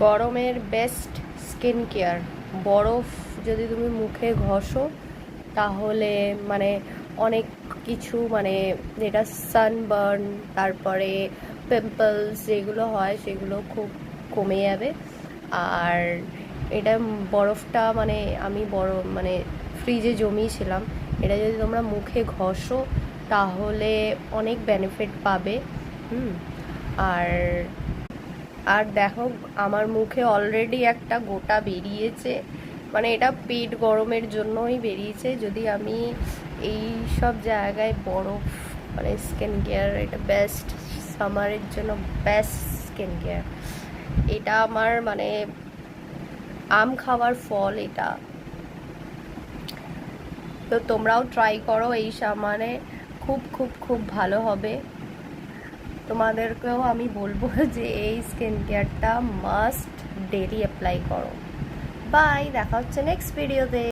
গরমের best skin care. বরফ যদি তুমি মুখে ঘষো তাহলে মানে অনেক কিছু মানে যেটা সানবার্ন, তারপরে পিম্পলস যেগুলো হয় সেগুলো খুব কমে যাবে। আর এটা বরফটা মানে আমি মানে ফ্রিজে জমিয়েছিলাম। এটা যদি তোমরা মুখে ঘষো তাহলে অনেক বেনিফিট পাবে। আর আর দেখো, আমার মুখে অলরেডি একটা গোটা বেরিয়েছে, মানে এটা পেট গরমের জন্যই বেরিয়েছে। যদি আমি এই সব জায়গায় বরফ মানে স্কিন কেয়ার, এটা বেস্ট, সামারের জন্য বেস্ট স্কিন কেয়ার। এটা আমার মানে আম খাওয়ার ফল এটা। তো তোমরাও ট্রাই করো, এই সামানে খুব খুব খুব ভালো হবে। তোমাদেরকেও আমি বলবো যে এই স্কিন কেয়ারটা মাস্ট ডেলি অ্যাপ্লাই করো। বাই, দেখা হচ্ছে নেক্সট ভিডিওতে।